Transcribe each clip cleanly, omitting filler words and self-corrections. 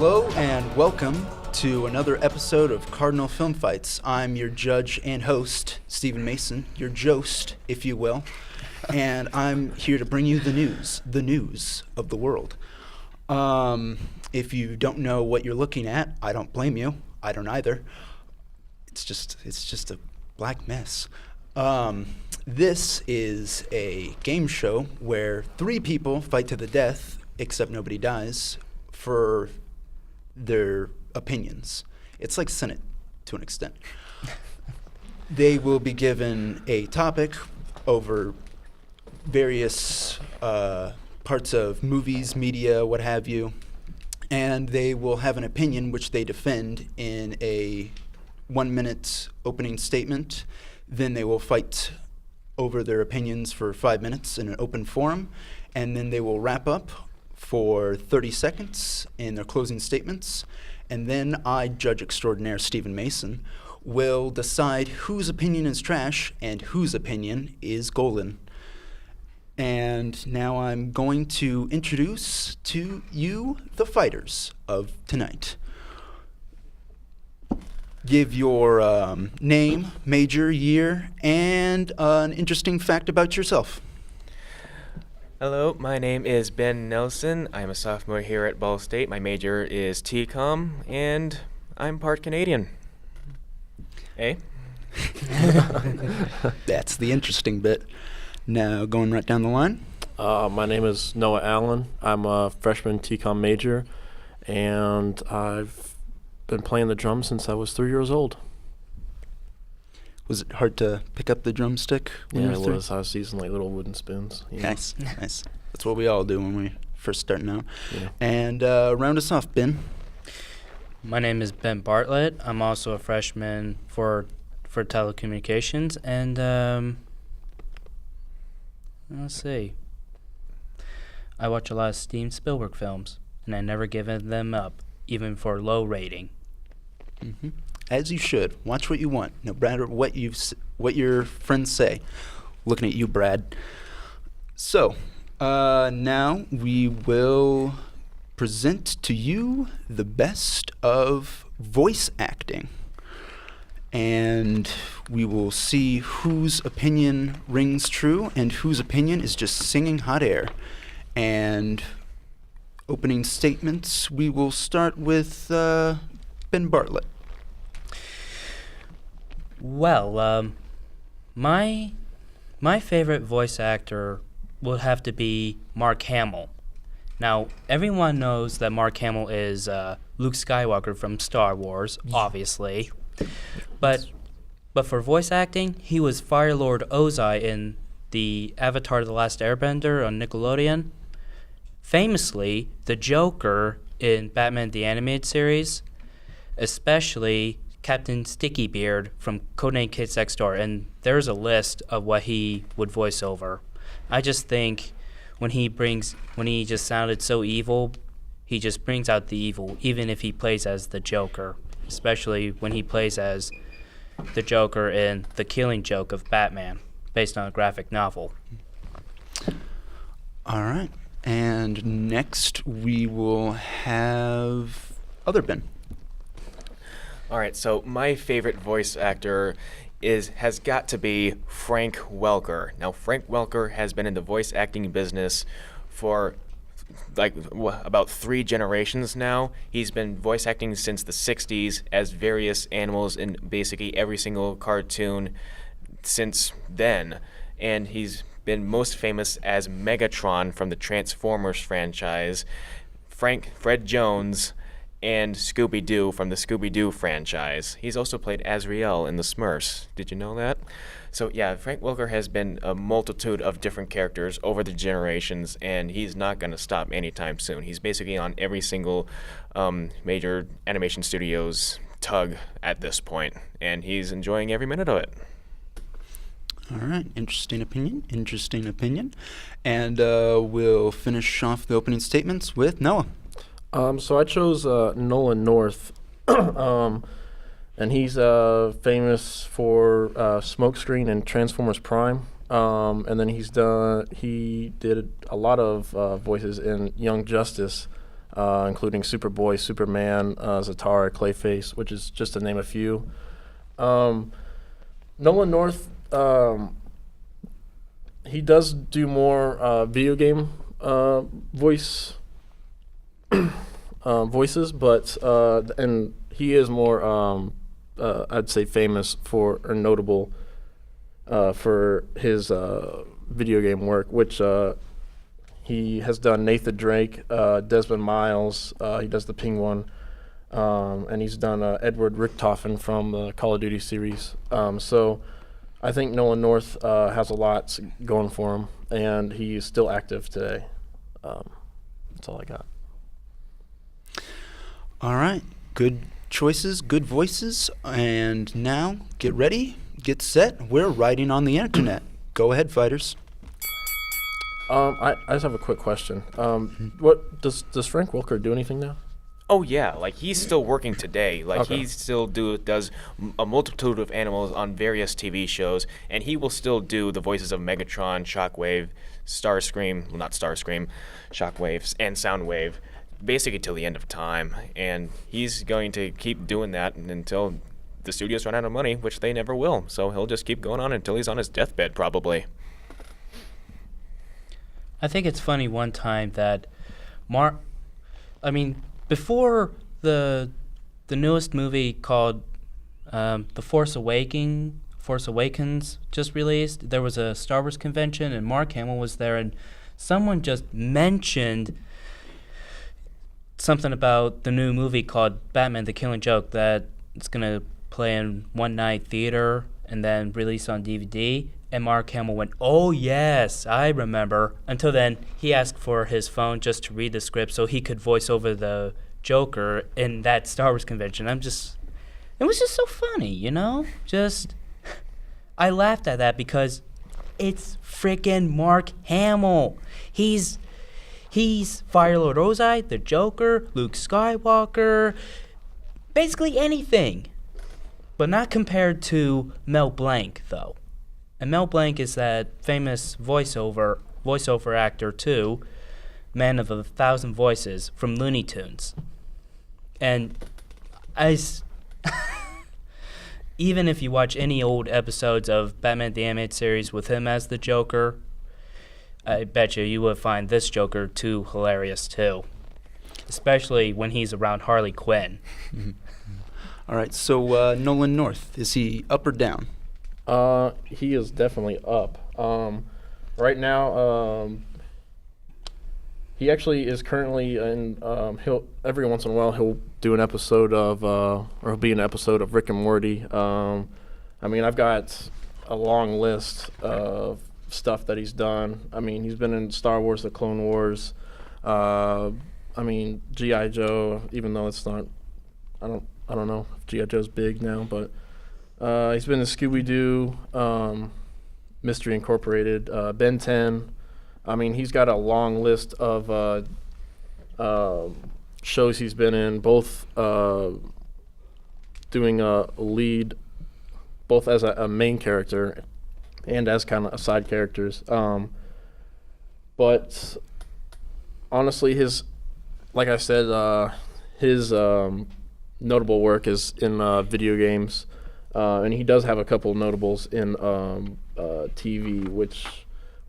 Hello and welcome to another episode of Cardinal Film Fights. I'm your judge and host, Stephen Mason, your jost, if you will, and I'm here to bring you the news of the world. If you don't know what you're looking at, I don't blame you. I don't either. It's just a black mess. This is a game show where three people fight to the death, except nobody dies, for their opinions. It's like Senate to an extent. They will be given a topic over various parts of movies, media, what have you, and they will have an opinion which they defend in a 1-minute opening statement. Then they will fight over their opinions for 5 minutes in an open forum, and then they will wrap up for 30 seconds in their closing statements, and then I, Judge Extraordinaire Stephen Mason, will decide whose opinion is trash and whose opinion is golden. And now I'm going to introduce to you the fighters of tonight. Give your name, major, year, and an interesting fact about yourself. Hello, my name is Ben Nelson. I'm a sophomore here at Ball State. My major is TCOM, and I'm part Canadian. Eh? That's the interesting bit. Now, going right down the line. My name is Noah Allen. I'm a freshman TCOM major, and I've been playing the drums since I was 3 years old. Was it hard to pick up the drumstick when you Yeah, were it three? was. I was using like little wooden spoons. You know? Nice, nice. That's what we all do when we first starting out. Yeah. And round us off, Ben. My name is Ben Bartlett. I'm also a freshman for telecommunications, and let's see. I watch a lot of Steven Spielberg films, and I never given them up, even for low rating. Mm-hmm. As you should. Watch what you want, no matter what your friends say. Looking at you, Brad. So, now we will present to you the best of voice acting. And we will see whose opinion rings true and whose opinion is just singing hot air. And opening statements, we will start with Ben Bartlett. Well, my favorite voice actor would have to be Mark Hamill. Now, everyone knows that Mark Hamill is Luke Skywalker from Star Wars, obviously. But for voice acting, he was Fire Lord Ozai in the Avatar: The Last Airbender on Nickelodeon. Famously, the Joker in Batman the Animated Series, especially Captain Stickybeard from Codename Kids Next Door, and there's a list of what he would voice over. I just think when he just sounded so evil, he just brings out the evil, even if he plays as the Joker, especially when he plays as the Joker in The Killing Joke of Batman, based on a graphic novel. All right. And next we will have other Ben. All right, so my favorite voice actor has got to be Frank Welker. Now, Frank Welker has been in the voice acting business for about 3 generations now. He's been voice acting since the 60s as various animals in basically every single cartoon since then. And he's been most famous as Megatron from the Transformers franchise, Fred Jones, and Scooby-Doo from the Scooby-Doo franchise. He's also played Azrael in the Smurfs. Did you know that? So yeah, Frank Welker has been a multitude of different characters over the generations, and he's not going to stop anytime soon. He's basically on every single major animation studio's tug at this point, and he's enjoying every minute of it. All right. Interesting opinion. And we'll finish off the opening statements with Noah. So I chose Nolan North, and he's famous for Smokescreen and Transformers Prime. And then he did a lot of voices in Young Justice, including Superboy, Superman, Zatara, Clayface, which is just to name a few. Nolan North, he does do more video game voices, but and he is more, I'd say, famous for or notable for his video game work, which he has done Nathan Drake, Desmond Miles. He does the Penguin, and he's done Edward Richtofen from the Call of Duty series. So I think Nolan North has a lot going for him, and he's still active today. That's all I got. All right. Good choices, good voices. And now, get ready, get set. We're riding on the internet. Go ahead, fighters. I just have a quick question. What does Frank Welker do anything now? Oh yeah, like he's still working today. Like Okay. he still does a multitude of animals on various TV shows, and he will still do the voices of Megatron, Shockwave, Starscream, well not Starscream, Shockwave, and Soundwave, basically till the end of time. And he's going to keep doing that until the studios run out of money, which they never will. So he'll just keep going on until he's on his deathbed, probably. I think it's funny one time that before the newest movie called The Force Awakens just released, there was a Star Wars convention and Mark Hamill was there, and someone just mentioned something about the new movie called Batman the Killing Joke that it's going to play in one night theater and then release on DVD. And Mark Hamill went, "Oh, yes, I remember." Until then, he asked for his phone just to read the script so he could voice over the Joker in that Star Wars convention. It was just so funny, you know? I laughed at that because it's freaking Mark Hamill. He's Firelord Ozai, the Joker, Luke Skywalker, basically anything. But not compared to Mel Blanc, though. And Mel Blanc is that famous voiceover actor too, man of 1,000 voices from Looney Tunes. And even if you watch any old episodes of Batman the Animated Series with him as the Joker, I bet you would find this Joker too hilarious too, especially when he's around Harley Quinn. All right, so Nolan North, is he up or down? He is definitely up. Right now, he actually is currently in. He'll every once in a while he'll do an episode of, or he'll be in an episode of Rick and Morty. I've got a long list of stuff that he's done. He's been in Star Wars: The Clone Wars. G.I. Joe, even though it's not. I don't know if G.I. Joe's big now, but. He's been in Scooby-Doo, Mystery Incorporated, Ben 10. He's got a long list of shows he's been in, both doing a lead, both as a main character and as kind of side characters. But honestly, his notable work is in video games. And he does have a couple notables in TV, which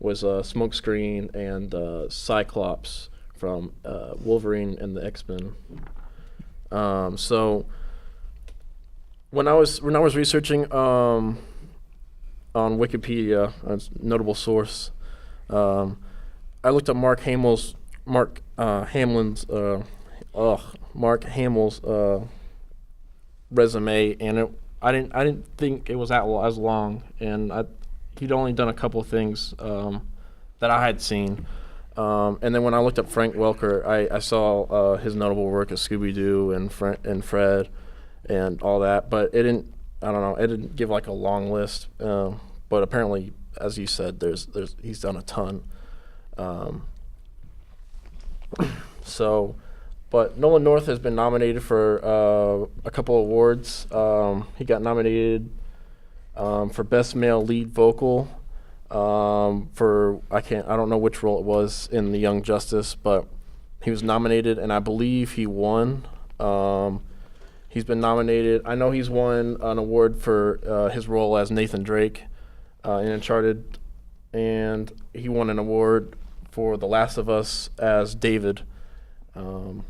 was Smokescreen and Cyclops from Wolverine and the X-Men. So when I was researching on Wikipedia, a notable source, I looked up Mark Hamill's resume, and I didn't think it was as long, and he'd only done a couple of things that I had seen. And then when I looked up Frank Welker, I saw his notable work as Scooby-Doo and Fred and all that, but it didn't give like a long list. But apparently, as you said, he's done a ton. But Nolan North has been nominated for a couple awards. He got nominated for Best Male Lead Vocal for I don't know which role it was in The Young Justice, but He was nominated, and I believe he won. He's been nominated. I know he's won an award for his role as Nathan Drake in Uncharted, and he won an award for The Last of Us as David. And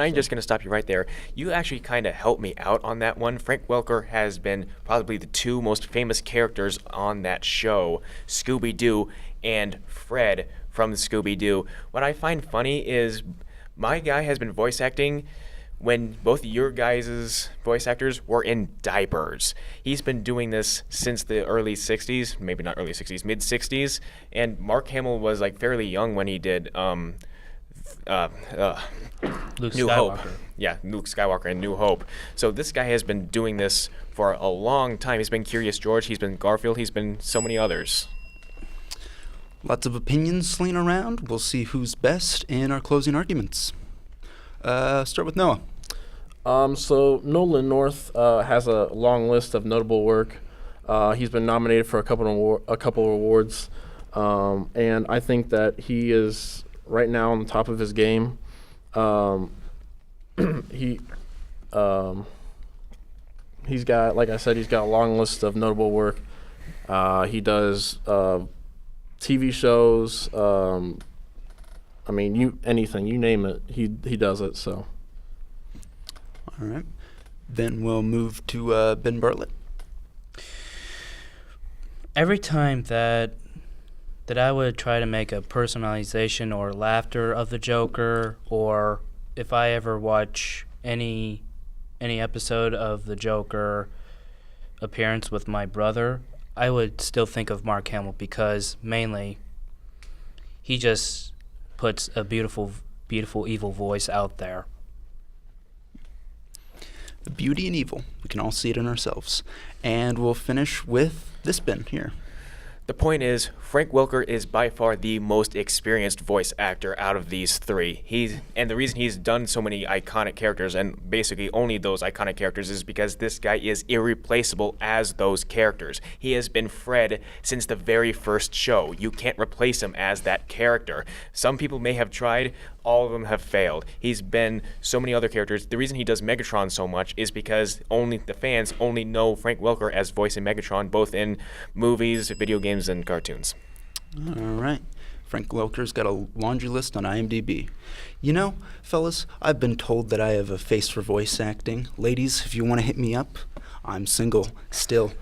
I'm just going to stop you right there. You actually kind of helped me out on that one. Frank Welker has been probably the two most famous characters on that show, Scooby-Doo and Fred from Scooby-Doo. What I find funny is my guy has been voice acting when both your guys' voice actors were in diapers. He's been doing this since the early 60s, maybe not early 60s, mid 60s, and Mark Hamill was like fairly young when he did Luke New Skywalker. Hope. Yeah, Luke Skywalker and New Hope. So this guy has been doing this for a long time. He's been Curious George, he's been Garfield, he's been so many others. Lots of opinions slinging around. We'll see who's best in our closing arguments. Start with Noah. So Nolan North has a long list of notable work. He's been nominated for a couple of awards, and I think that he is right now on the top of his game. He's got, like I said, he's got a long list of notable work. He does TV shows. I mean, anything, you name it, he does it. So. All right. Then we'll move to Ben Bartlett. Every time that I would try to make a personalization or laughter of the Joker, or if I ever watch any episode of the Joker appearance with my brother, I would still think of Mark Hamill, because mainly he just puts a beautiful evil voice out there. The beauty and evil. We can all see it in ourselves. And we'll finish with this Ben here. The point is, Frank Welker is by far the most experienced voice actor out of these three. And the reason he's done so many iconic characters, and basically only those iconic characters, is because this guy is irreplaceable as those characters. He has been Fred since the very first show. You can't replace him as that character. Some people may have tried, all of them have failed. He's been so many other characters. The reason he does Megatron so much is because only the fans only know Frank Welker as voicing Megatron, both in movies, video games, and cartoons. All right. Frank Welker's got a laundry list on IMDb. You know, fellas, I've been told that I have a face for voice acting. Ladies, if you want to hit me up, I'm single still.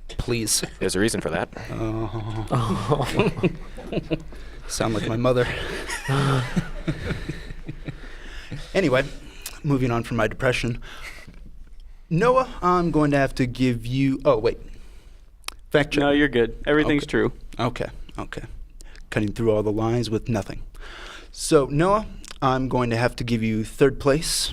Please. There's a reason for that. Sound like my mother. Anyway, moving on from my depression. Noah, I'm going to have to give you... Oh, wait. Fact check. No, you're good. Everything's true. Okay. Cutting through all the lines with nothing. So, Noah, I'm going to have to give you third place.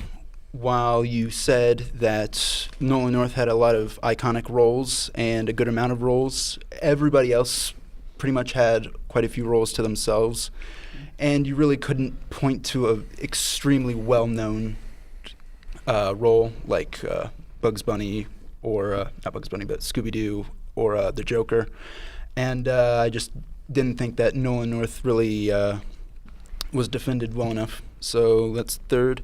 While you said that Nolan North had a lot of iconic roles and a good amount of roles, everybody else pretty much had quite a few roles to themselves. And you really couldn't point to an extremely well-known role like Bugs Bunny, or not Bugs Bunny, but Scooby-Doo, or the Joker. And I just didn't think that Nolan North really was defended well enough. So that's third.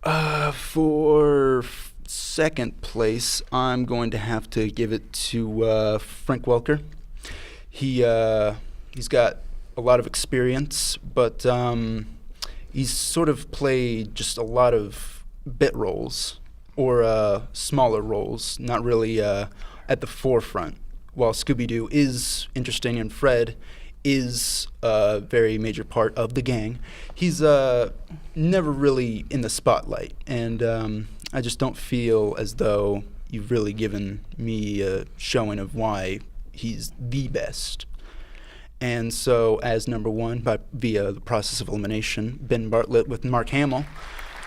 For second place, I'm going to have to give it to Frank Welker. He's got a lot of experience, but he's sort of played just a lot of bit roles, or smaller roles, not really at the forefront. While Scooby-Doo is interesting and Fred is a very major part of the gang, he's never really in the spotlight. And I just don't feel as though you've really given me a showing of why he's the best. And so as number one, via the process of elimination, Ben Bartlett with Mark Hamill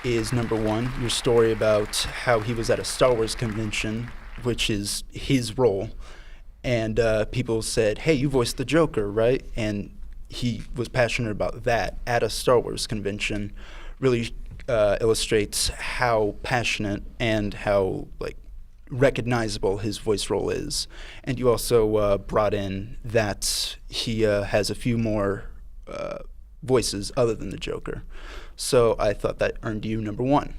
is number one. Your story about how he was at a Star Wars convention, which is his role, and people said, hey, you voiced the Joker, right? And he was passionate about that at a Star Wars convention. Really illustrates how passionate and how recognizable his voice role is. And you also brought in that he has a few more voices other than the Joker. So I thought that earned you number 1.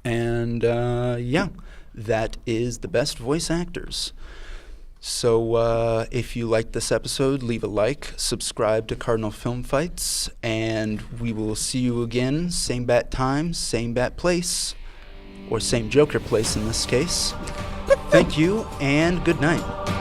And yeah, that is the best voice actors. So if you liked this episode, leave a like, subscribe to Cardinal Film Fights, and we will see you again, same bat time, same bat place, or same Joker place in this case. Thank you, and good night.